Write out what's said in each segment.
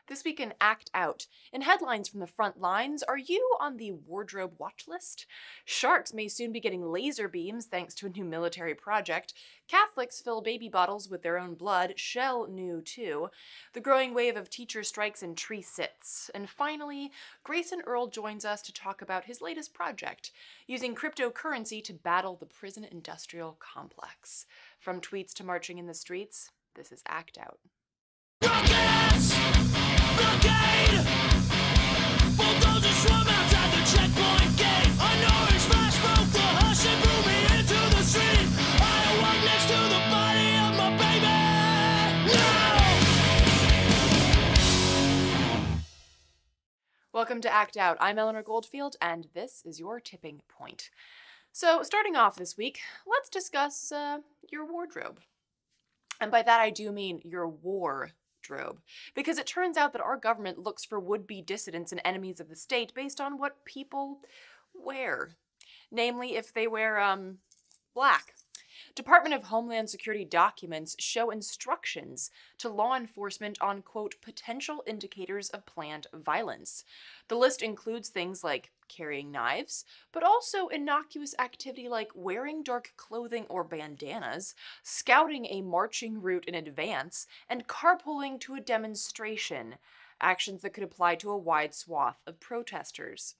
This week in Act Out. In headlines from the front lines, are you on the wardrobe watch list? Sharks may soon be getting laser beams thanks to a new military project. Catholics fill baby bottles with their own blood. Shell knew too. The growing wave of teacher strikes and tree sits. And finally, Grayson Earle joins us to talk about his latest project, using cryptocurrency to battle the prison industrial complex. From tweets to marching in the streets, this is Act Out. Blockade! Bulldozers swarm outside the checkpoint gate. An orange flash broke the hush and blew me into the street. I awoke next to the body of my baby. No! Welcome to Act Out. I'm Eleanor Goldfield, and this is your tipping point. So, starting off this week, let's discuss your wardrobe. And by that I do mean your wardrobe, because it turns out that our government looks for would-be dissidents and enemies of the state based on what people wear. Namely, if they wear, black. Department of Homeland Security documents show instructions to law enforcement on, quote, potential indicators of planned violence. The list includes things like carrying knives, but also innocuous activity like wearing dark clothing or bandanas, scouting a marching route in advance, and carpooling to a demonstration. Actions that could apply to a wide swath of protesters.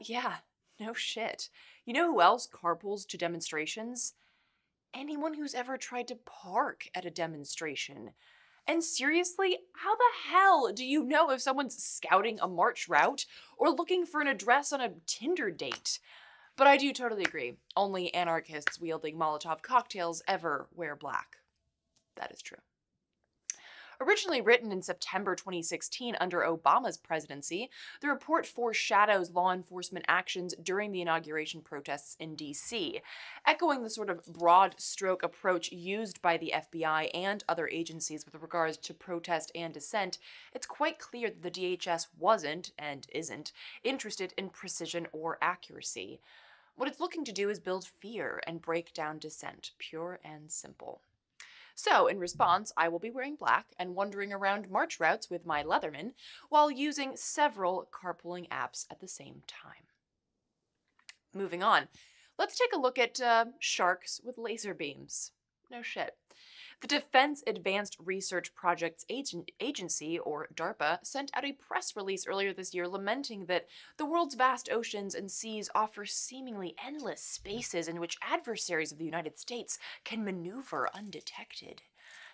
Yeah, no shit. You know who else carpools to demonstrations? Anyone who's ever tried to park at a demonstration. And seriously, how the hell do you know if someone's scouting a march route or looking for an address on a Tinder date? But I do totally agree. Only anarchists wielding Molotov cocktails ever wear black. That is true. Originally written in September 2016 under Obama's presidency, the report foreshadows law enforcement actions during the inauguration protests in D.C., echoing the sort of broad-stroke approach used by the FBI and other agencies with regards to protest and dissent. It's quite clear that the DHS wasn't, and isn't, interested in precision or accuracy. What it's looking to do is build fear and break down dissent, pure and simple. So, in response, I will be wearing black and wandering around march routes with my Leatherman while using several carpooling apps at the same time. Moving on, let's take a look at sharks with laser beams. No shit. The Defense Advanced Research Projects Agency, or DARPA, sent out a press release earlier this year lamenting that the world's vast oceans and seas offer seemingly endless spaces in which adversaries of the United States can maneuver undetected.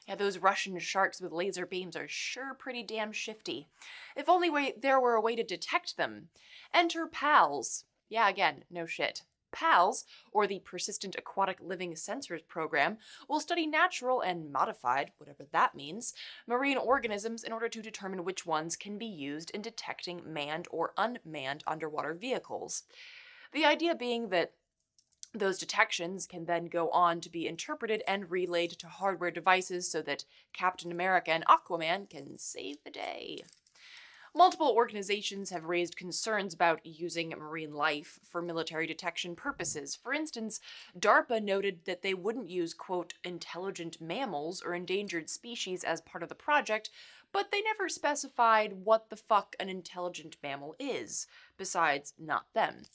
Yeah, those Russian sharks with laser beams are sure pretty damn shifty. If only there were a way to detect them. Enter PALS. Yeah, again, no shit. PALS, or the Persistent Aquatic Living Sensors Program, will study natural and modified, whatever that means, marine organisms in order to determine which ones can be used in detecting manned or unmanned underwater vehicles. The idea being that those detections can then go on to be interpreted and relayed to hardware devices so that Captain America and Aquaman can save the day. Multiple organizations have raised concerns about using marine life for military detection purposes. For instance, DARPA noted that they wouldn't use, quote, intelligent mammals or endangered species as part of the project, but they never specified what the fuck an intelligent mammal is, besides not them.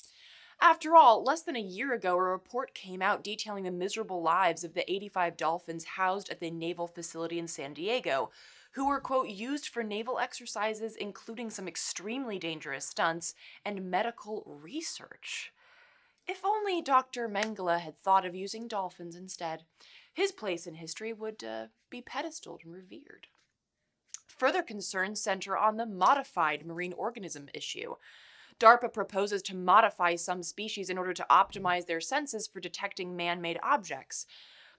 After all, less than a year ago, a report came out detailing the miserable lives of the 85 dolphins housed at the naval facility in San Diego, who were, quote, used for naval exercises, including some extremely dangerous stunts, and medical research. If only Dr. Mengele had thought of using dolphins instead. His place in history would be pedestaled and revered. Further concerns center on the modified marine organism issue. DARPA proposes to modify some species in order to optimize their senses for detecting man-made objects.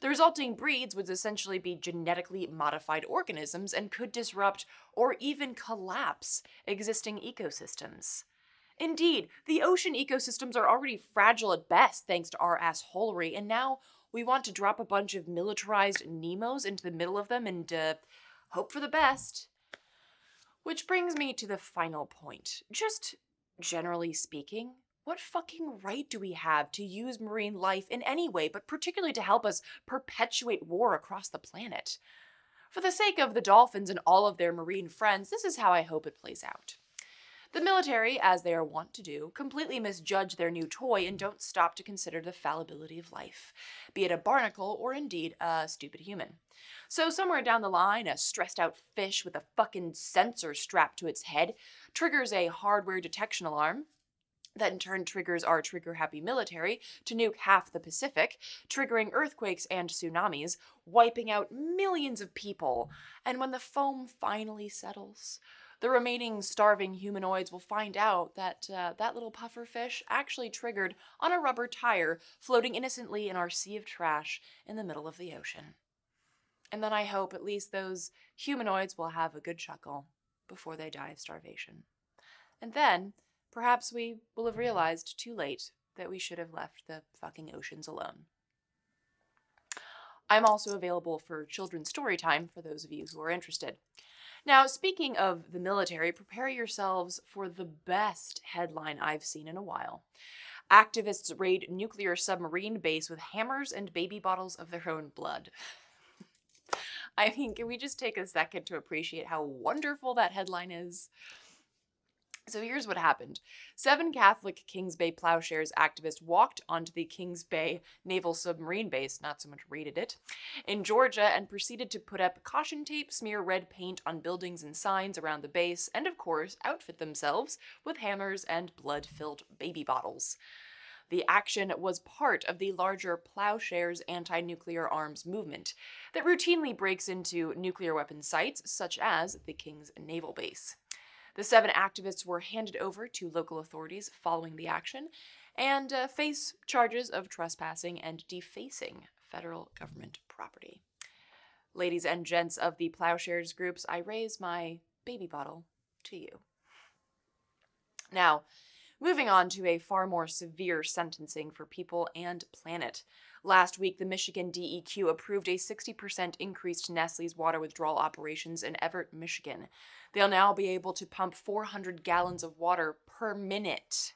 The resulting breeds would essentially be genetically modified organisms and could disrupt or even collapse existing ecosystems. Indeed, the ocean ecosystems are already fragile at best thanks to our assholery, and now we want to drop a bunch of militarized Nemos into the middle of them and hope for the best. Which brings me to the final point. Just generally speaking, what fucking right do we have to use marine life in any way, but particularly to help us perpetuate war across the planet? For the sake of the dolphins and all of their marine friends, this is how I hope it plays out. The military, as they are wont to do, completely misjudge their new toy and don't stop to consider the fallibility of life, be it a barnacle or indeed a stupid human. So somewhere down the line, a stressed out fish with a fucking sensor strapped to its head triggers a hardware detection alarm, that in turn triggers our trigger-happy military to nuke half the Pacific, triggering earthquakes and tsunamis, wiping out millions of people. And when the foam finally settles, the remaining starving humanoids will find out that that little puffer fish actually triggered on a rubber tire floating innocently in our sea of trash in the middle of the ocean. And then I hope at least those humanoids will have a good chuckle before they die of starvation. And then perhaps we will have realized too late that we should have left the fucking oceans alone. I'm also available for children's story time for those of you who are interested. Now, speaking of the military, prepare yourselves for the best headline I've seen in a while. Activists raid nuclear submarine base with hammers and baby bottles of their own blood. I mean, can we just take a second to appreciate how wonderful that headline is? So here's what happened. 7 Catholic Kings Bay Plowshares activists walked onto the Kings Bay Naval Submarine Base, not so much raided it, in Georgia and proceeded to put up caution tape, smear red paint on buildings and signs around the base, and of course outfit themselves with hammers and blood-filled baby bottles. The action was part of the larger Plowshares anti-nuclear arms movement that routinely breaks into nuclear weapon sites such as the Kings Naval Base. The 7 activists were handed over to local authorities following the action and face charges of trespassing and defacing federal government property. Ladies and gents of the Plowshares groups, I raise my baby bottle to you. Now, moving on to a far more severe sentencing for people and planet. Last week, the Michigan DEQ approved a 60% increase to Nestle's water withdrawal operations in Everett, Michigan. They'll now be able to pump 400 gallons of water per minute.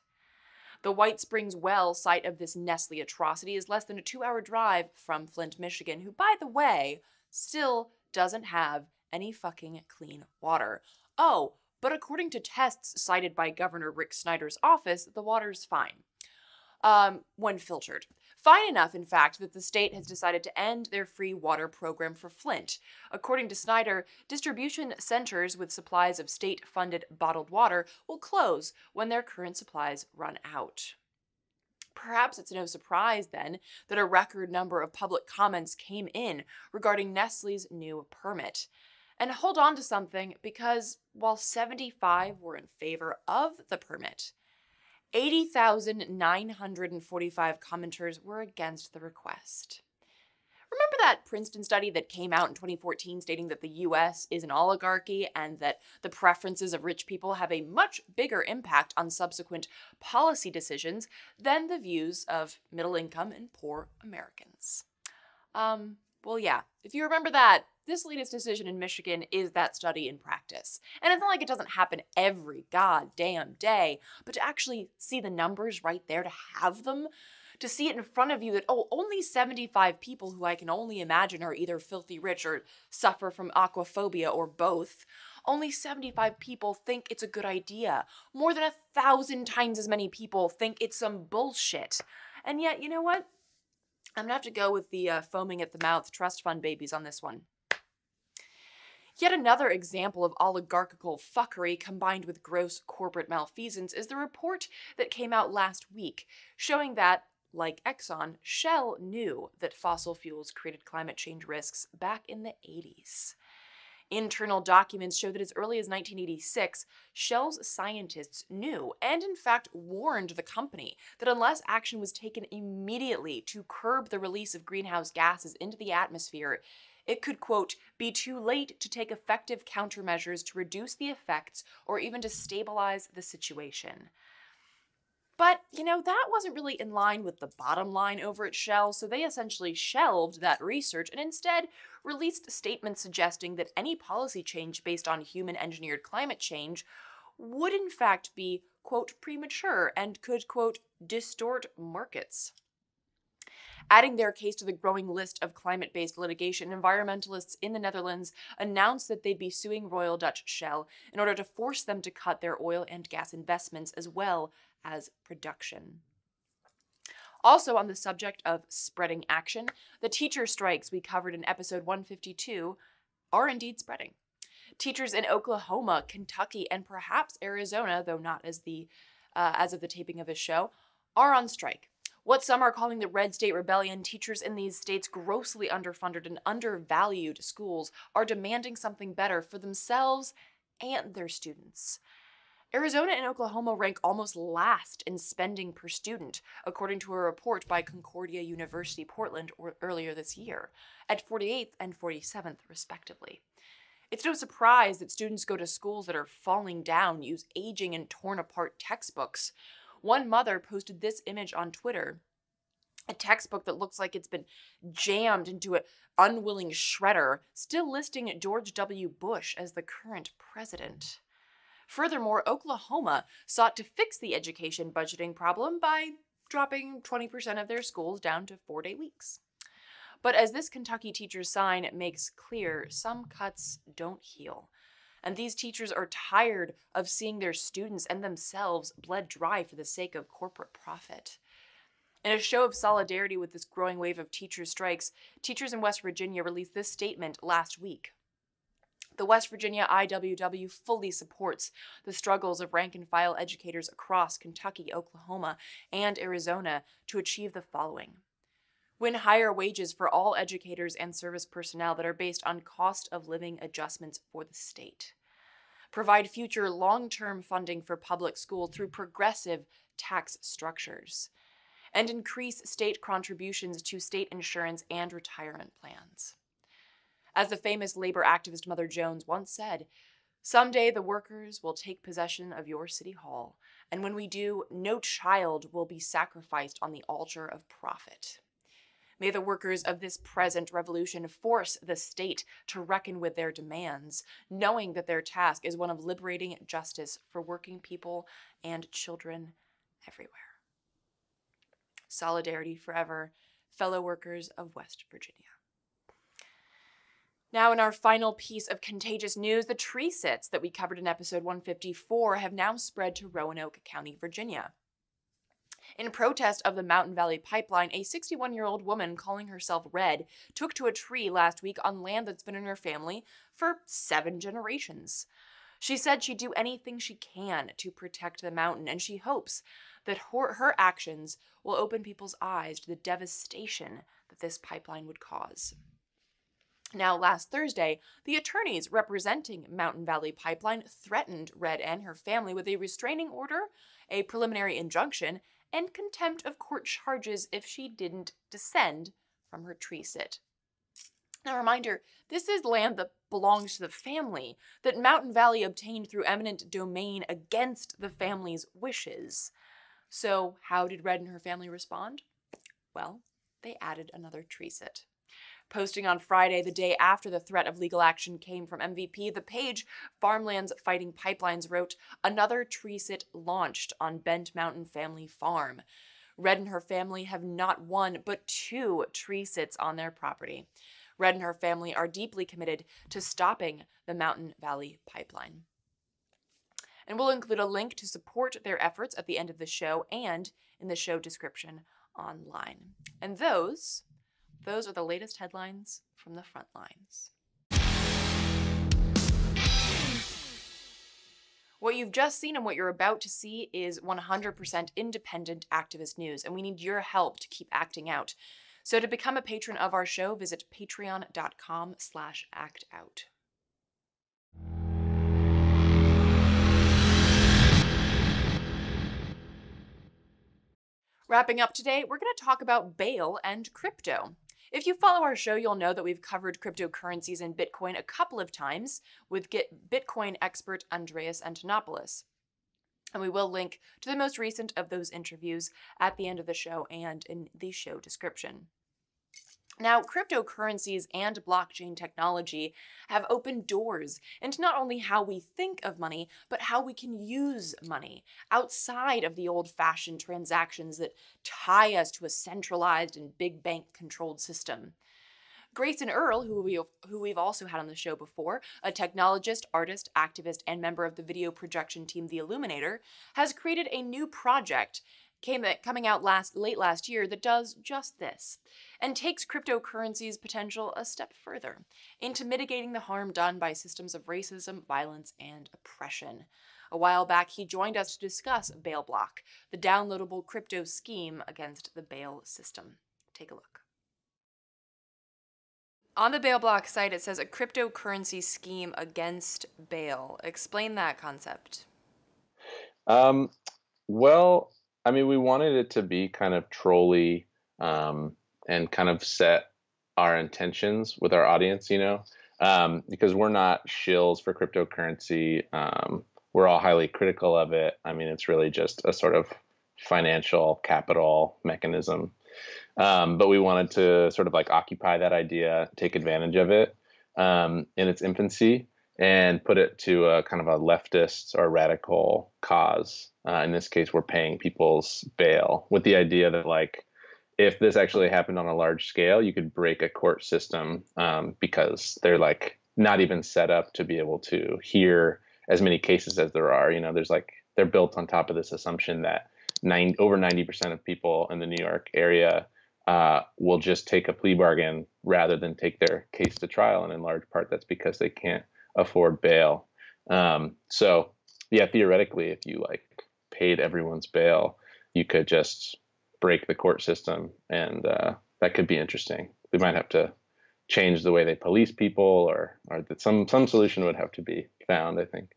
The White Springs well site of this Nestle atrocity is less than a 2-hour drive from Flint, Michigan, who, by the way, still doesn't have any fucking clean water. Oh, but according to tests cited by Governor Rick Snyder's office, the water's fine. When filtered. Fine enough, in fact, that the state has decided to end their free water program for Flint. According to Snyder, distribution centers with supplies of state-funded bottled water will close when their current supplies run out. Perhaps it's no surprise, then, that a record number of public comments came in regarding Nestle's new permit. And hold on to something, because while 75 were in favor of the permit, 80,945 commenters were against the request. Remember that Princeton study that came out in 2014 stating that the U.S. is an oligarchy and that the preferences of rich people have a much bigger impact on subsequent policy decisions than the views of middle-income and poor Americans? Well, yeah, if you remember that, this latest decision in Michigan is that study in practice. And it's not like it doesn't happen every goddamn day, but to actually see the numbers right there, to have them, to see it in front of you that, oh, only 75 people who I can only imagine are either filthy rich or suffer from aquaphobia or both, only 75 people think it's a good idea. More than 1,000 times as many people think it's some bullshit. And yet, you know what? I'm gonna have to go with the foaming at the mouth trust fund babies on this one. Yet another example of oligarchical fuckery combined with gross corporate malfeasance is the report that came out last week, showing that, like Exxon, Shell knew that fossil fuels created climate change risks back in the 80s. Internal documents show that as early as 1986, Shell's scientists knew and in fact warned the company that unless action was taken immediately to curb the release of greenhouse gases into the atmosphere, it could, quote, be too late to take effective countermeasures to reduce the effects or even to stabilize the situation. But, you know, that wasn't really in line with the bottom line over at Shell, so they essentially shelved that research and instead released statements suggesting that any policy change based on human-engineered climate change would in fact be, quote, premature and could, quote, distort markets. Adding their case to the growing list of climate-based litigation, environmentalists in the Netherlands announced that they'd be suing Royal Dutch Shell in order to force them to cut their oil and gas investments as well as production. Also on the subject of spreading action, the teacher strikes we covered in episode 152 are indeed spreading. Teachers in Oklahoma, Kentucky, and perhaps Arizona, though not as of the taping of this show, are on strike. What some are calling the Red State Rebellion, teachers in these states' grossly underfunded and undervalued schools are demanding something better for themselves and their students. Arizona and Oklahoma rank almost last in spending per student, according to a report by Concordia University Portland earlier this year, at 48th and 47th, respectively. It's no surprise that students go to schools that are falling down, use aging and torn apart textbooks. One mother posted this image on Twitter, a textbook that looks like it's been jammed into an unwilling shredder, still listing George W. Bush as the current president. Furthermore, Oklahoma sought to fix the education budgeting problem by dropping 20% of their schools down to 4-day weeks. But as this Kentucky teacher's sign makes clear, some cuts don't heal. And these teachers are tired of seeing their students and themselves bled dry for the sake of corporate profit. In a show of solidarity with this growing wave of teacher strikes, teachers in West Virginia released this statement last week. The West Virginia IWW fully supports the struggles of rank-and-file educators across Kentucky, Oklahoma, and Arizona to achieve the following. Win higher wages for all educators and service personnel that are based on cost of living adjustments for the state. Provide future long-term funding for public schools through progressive tax structures. And increase state contributions to state insurance and retirement plans. As the famous labor activist Mother Jones once said, "Someday the workers will take possession of your city hall, and when we do, no child will be sacrificed on the altar of profit." May the workers of this present revolution force the state to reckon with their demands, knowing that their task is one of liberating justice for working people and children everywhere. Solidarity forever, fellow workers of West Virginia. Now, in our final piece of contagious news, the tree sits that we covered in episode 154 have now spread to Roanoke County, Virginia. In protest of the Mountain Valley Pipeline, a 61-year-old woman calling herself Red took to a tree last week on land that's been in her family for 7 generations. She said she'd do anything she can to protect the mountain, and she hopes that her actions will open people's eyes to the devastation that this pipeline would cause. Now, last Thursday, the attorneys representing Mountain Valley Pipeline threatened Red and her family with a restraining order, a preliminary injunction, and contempt of court charges if she didn't descend from her tree sit. Now, a reminder, this is land that belongs to the family, that Mountain Valley obtained through eminent domain against the family's wishes. So, how did Red and her family respond? Well, they added another tree sit. Posting on Friday, the day after the threat of legal action came from MVP, the page Farmlands Fighting Pipelines wrote, "Another tree sit launched on Bent Mountain Family Farm." Red and her family have not 1, but 2 tree sits on their property. Red and her family are deeply committed to stopping the Mountain Valley Pipeline. And we'll include a link to support their efforts at the end of the show and in the show description online. And those are the latest headlines from the front lines. What you've just seen and what you're about to see is 100% independent activist news, and we need your help to keep acting out. So to become a patron of our show, visit patreon.com/actout. Wrapping up today, we're going to talk about bail and crypto. If you follow our show, you'll know that we've covered cryptocurrencies and Bitcoin a couple of times with Bitcoin expert Andreas Antonopoulos. And we will link to the most recent of those interviews at the end of the show and in the show description. Now, cryptocurrencies and blockchain technology have opened doors into not only how we think of money, but how we can use money outside of the old fashioned transactions that tie us to a centralized and big bank controlled system. Grayson Earle, who we've also had on the show before, a technologist, artist, activist, and member of the video projection team The Illuminator, has created a new project coming out late last year that does just this and takes cryptocurrency's potential a step further into mitigating the harm done by systems of racism, violence, and oppression. A while back, he joined us to discuss Bail Block, the downloadable crypto scheme against the bail system. Take a look. On the Bail Block site, it says a cryptocurrency scheme against bail. Explain that concept. Well, I mean, we wanted it to be kind of trolly, and kind of set our intentions with our audience, because we're not shills for cryptocurrency. We're all highly critical of it. I mean, it's really just a sort of financial capital mechanism. But we wanted to sort of like occupy that idea, take advantage of it in its infancy, and put it to a kind of a leftist or radical cause. In this case, we're paying people's bail with the idea that, like, if this actually happened on a large scale, you could break a court system, because they're like not even set up to be able to hear as many cases as there are. There's like they're built on top of this assumption that over 90% of people in the New York area will just take a plea bargain rather than take their case to trial, and in large part that's because they can't afford bail. So yeah, theoretically, if you like paid everyone's bail, you could just break the court system, and that could be interesting. We might have to change the way they police people, or that some solution would have to be found, I think.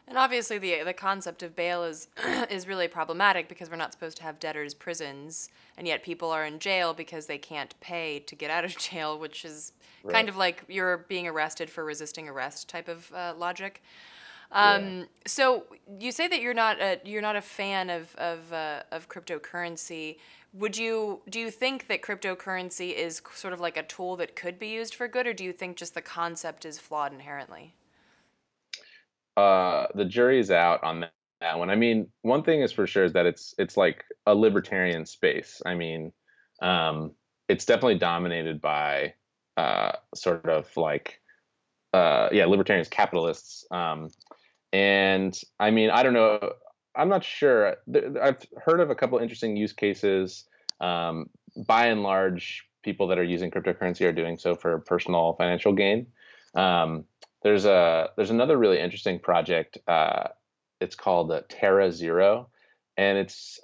And obviously, the concept of bail is is really problematic because we're not supposed to have debtors' prisons, and yet people are in jail because they can't pay to get out of jail, which is kind of like you're being arrested for resisting arrest type of logic. So you say that you're not a fan of cryptocurrency. Do you think that cryptocurrency is sort of like a tool that could be used for good, or do you think just the concept is flawed inherently? The jury's out on that one. I mean, one thing is for sure is that it's like a libertarian space. I mean, it's definitely dominated by sort of like libertarians, capitalists. And I mean, I don't know. I'm not sure. I've heard of a couple interesting use cases. By and large, people that are using cryptocurrency are doing so for personal financial gain. There's another really interesting project. It's called Terra Zero, and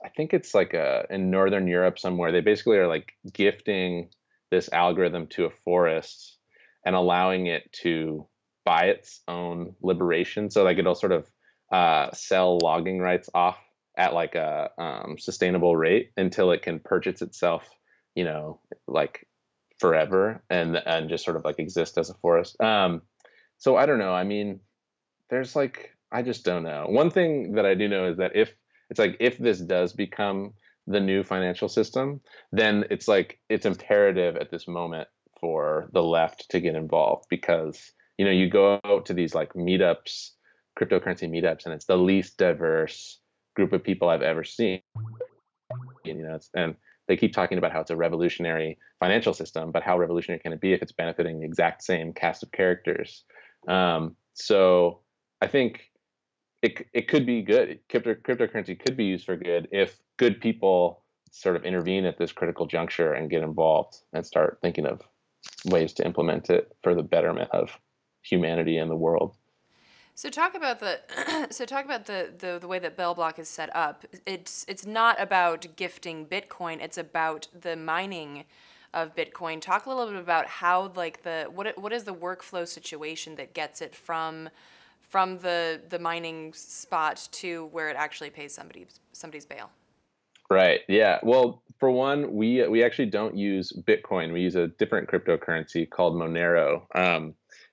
I think it's like in Northern Europe somewhere. They basically are like gifting this algorithm to a forest and allowing it to buy its own liberation. So like it'll sort of sell logging rights off at like a sustainable rate until it can purchase itself, like forever, and just sort of like exist as a forest. So I don't know. I mean, I just don't know. One thing that I do know is that if this does become the new financial system, then it's imperative at this moment for the left to get involved, because, you go to these like meetups, cryptocurrency meetups, and it's the least diverse group of people I've ever seen. And they keep talking about how it's a revolutionary financial system, but how revolutionary can it be if it's benefiting the exact same cast of characters? So I think it could be good. Cryptocurrency could be used for good if good people sort of intervene at this critical juncture and get involved and start thinking of ways to implement it for the betterment of humanity and the world. So talk about the way that Bell Block is set up. It's not about gifting Bitcoin. It's about the mining of Bitcoin. Talk a little bit about how what is the workflow situation that gets it from the mining spot to where it actually pays somebody's bail. Right. Yeah. Well, for one, we actually don't use Bitcoin. We use a different cryptocurrency called Monero,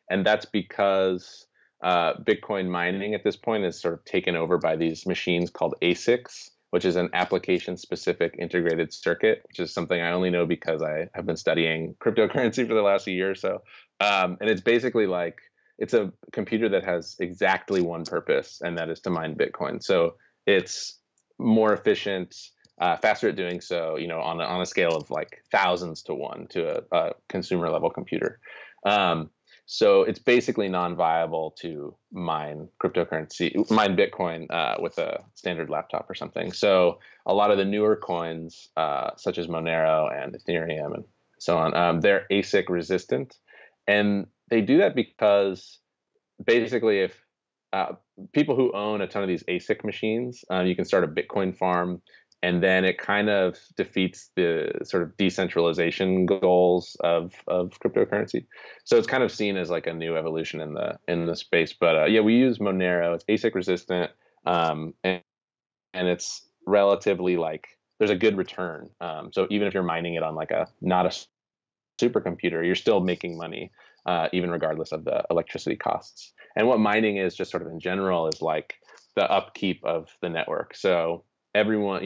and that's because Bitcoin mining at this point is sort of taken over by these machines called ASICs, which is an application-specific integrated circuit, which is something I only know because I have been studying cryptocurrency for the last year or so. And it's basically like it's a computer that has exactly one purpose, and that is to mine Bitcoin. So it's more efficient, faster at doing so, on a scale of like thousands to one to a consumer level computer. So it's basically non-viable to mine Bitcoin with a standard laptop or something. So a lot of the newer coins, such as Monero and Ethereum and so on, they're ASIC resistant, and they do that because basically, if people who own a ton of these ASIC machines, you can start a Bitcoin farm, and then it kind of defeats the sort of decentralization goals of cryptocurrency. So it's kind of seen as like a new evolution in the space. But yeah, we use Monero. It's ASIC resistant, and it's relatively like there's a good return. So even if you're mining it on like not a supercomputer, you're still making money, even regardless of the electricity costs. And what mining is, just sort of in general, is like the upkeep of the network. So everyone,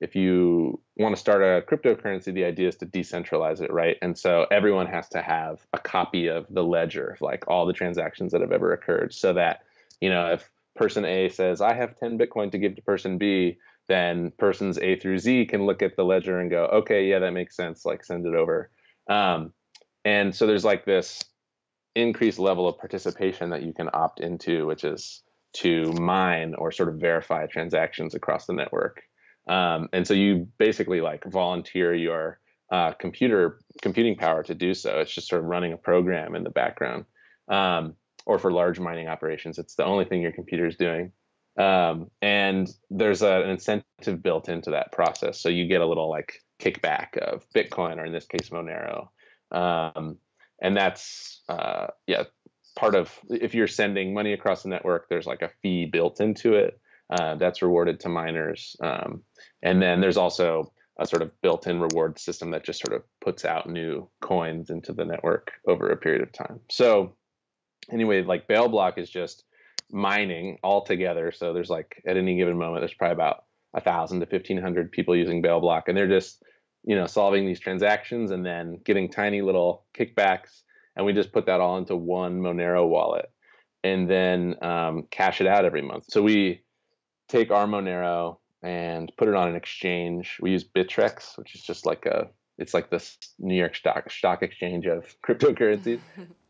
if you want to start a cryptocurrency, the idea is to decentralize it, right? And so everyone has to have a copy of the ledger of like all the transactions that have ever occurred, so that, if person A says, I have 10 Bitcoin to give to person B, then persons A through Z can look at the ledger and go, okay, yeah, that makes sense, like send it over. And so there's like this increased level of participation that you can opt into, which is to mine or sort of verify transactions across the network. And so you basically like volunteer your computing power to do so. It's just sort of running a program in the background. Or for large mining operations, it's the only thing your computer is doing. And there's an incentive built into that process. So you get a little like kickback of Bitcoin, or in this case, Monero. And that's, part of, if you're sending money across the network, there's like a fee built into it. That's rewarded to miners. And then there's also a sort of built-in reward system that just sort of puts out new coins into the network over a period of time. So anyway, like Bailblock is just mining all together. So there's like, at any given moment, there's probably about 1,000 to 1,500 people using Bailblock, and they're just, solving these transactions and then getting tiny little kickbacks. And we just put that all into one Monero wallet, and then cash it out every month. So we take our Monero and put it on an exchange. We use Bittrex, which is just like it's like this New York stock exchange of cryptocurrencies,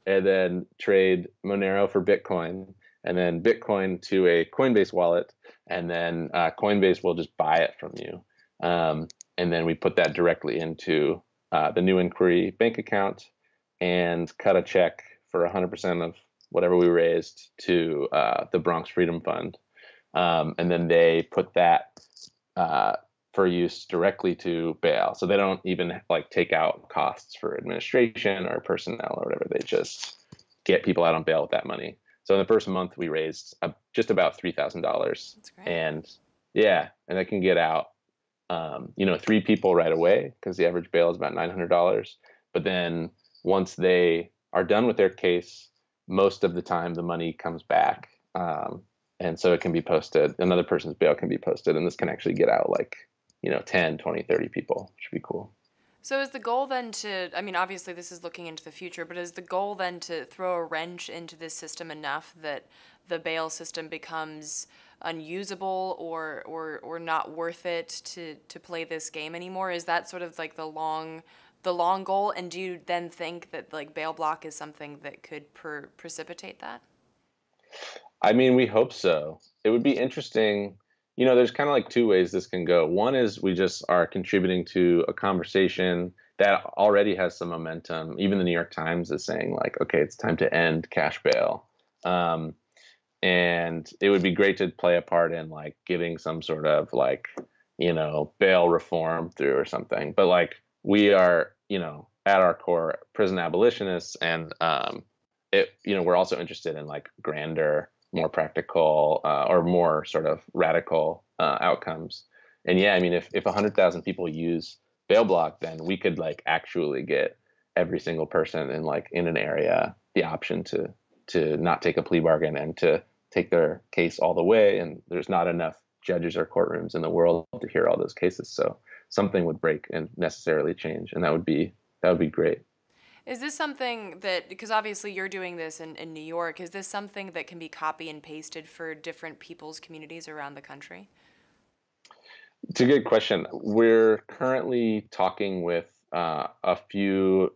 and then trade Monero for Bitcoin, and then Bitcoin to a Coinbase wallet, and then Coinbase will just buy it from you. And then we put that directly into the New Inquiry bank account and cut a check for 100% of whatever we raised to the Bronx Freedom Fund. And then they put that for use directly to bail. So they don't even like take out costs for administration or personnel or whatever. They just get people out on bail with that money. So in the first month, we raised just about $3,000. That's great. And yeah, and they can get out, 3 people right away, because the average bail is about $900. But then once they are done with their case, most of the time the money comes back. And so it can be posted, another person's bail can be posted, and this can actually get out like, 10, 20, 30 people, which would be cool. So is the goal then obviously this is looking into the future, but is the goal then to throw a wrench into this system enough that the bail system becomes unusable or not worth it to play this game anymore? Is that sort of like the long goal? And do you then think that like Bailblock is something that could precipitate that? I mean, we hope so. It would be interesting. There's kind of like 2 ways this can go. One is we just are contributing to a conversation that already has some momentum. Even the New York Times is saying like, okay, it's time to end cash bail. And it would be great to play a part in like getting some sort of like, bail reform through or something. But like we are, at our core prison abolitionists, and we're also interested in like grander, more practical, or more sort of radical outcomes. And yeah, I mean, if 100,000 people use Bailblock, then we could like actually get every single person in an area the option to not take a plea bargain and to take their case all the way. And there's not enough judges or courtrooms in the world to hear all those cases. So something would break and necessarily change, and that would be great. Is this something that, because obviously you're doing this in New York, is this something that can be copy and pasted for different people's communities around the country? It's a good question. We're currently talking with a few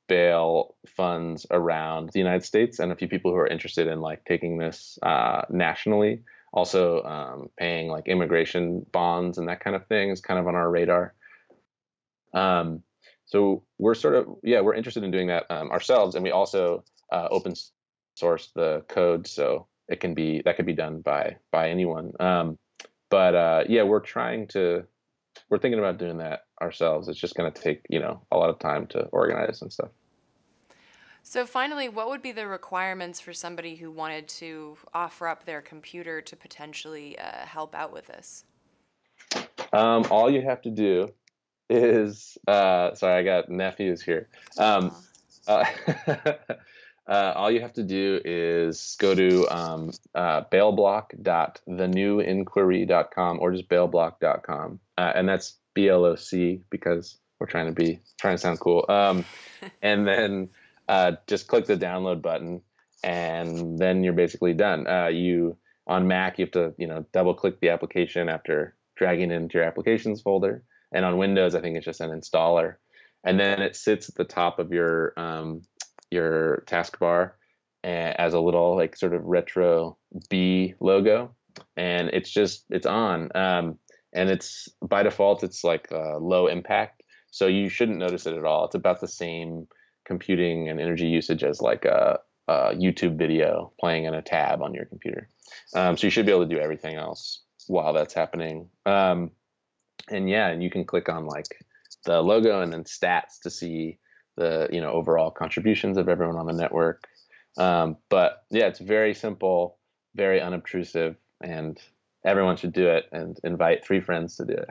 bail funds around the United States, and a few people who are interested in like taking this nationally. Also, paying like immigration bonds and that kind of thing is kind of on our radar. So we're we're interested in doing that ourselves, and we also open source the code, so that could be done by anyone. But we're thinking about doing that ourselves. It's just going to take, a lot of time to organize and stuff. So finally, what would be the requirements for somebody who wanted to offer up their computer to potentially help out with this? All you have to do is, sorry, I got nephews here. All you have to do is go to bailblock.thenewinquiry.com or just bailblock.com. And that's BLOC because we're trying to sound cool. And then just click the download button, and then you're basically done. On Mac, you have to, double click the application after dragging it into your applications folder. And on Windows, I think it's just an installer. And then it sits at the top of your taskbar as a little like sort of retro B logo, and it's on. And it's by default, it's like low impact, so you shouldn't notice it at all. It's about the same computing and energy usage as like a YouTube video playing in a tab on your computer. So you should be able to do everything else while that's happening. And you can click on like the logo and then stats to see the overall contributions of everyone on the network. But yeah, it's very simple, very unobtrusive, and everyone should do it, and invite 3 friends to do it.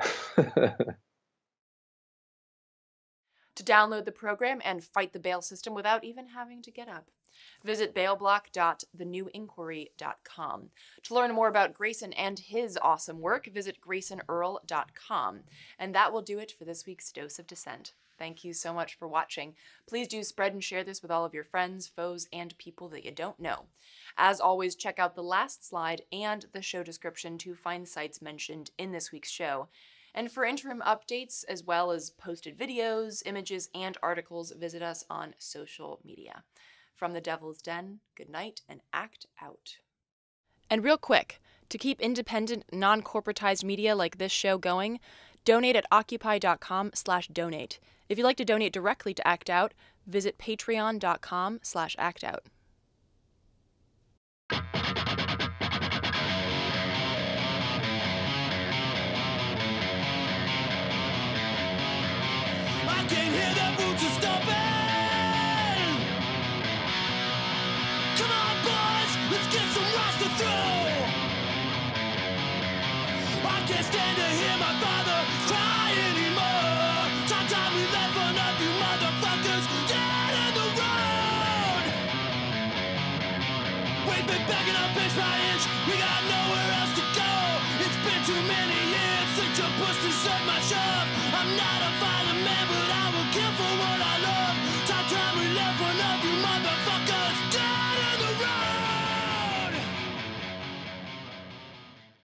To download the program and fight the bail system without even having to get up, visit bailblock.thenewinquiry.com. To learn more about Grayson and his awesome work, visit graysonearle.com. And that will do it for this week's Dose of Dissent. Thank you so much for watching. Please do spread and share this with all of your friends, foes, and people that you don't know. As always, check out the last slide and the show description to find sites mentioned in this week's show. And for interim updates, as well as posted videos, images, and articles, visit us on social media. From the Devil's Den, good night and act out. And real quick, to keep independent, non-corporatized media like this show going, donate at Occupy.com/donate. If you'd like to donate directly to Act Out, visit Patreon.com/actout. I can hear the boots are stomping. Come on, boys, let's get some rocks to throw. I can't stand to hear my father cry anymore. Time we left one of you motherfuckers dead in the road. We've been backing up inch by inch. We got nowhere else to go. It's been too many years since you pushed and shoved my shove. I'm not a fighter.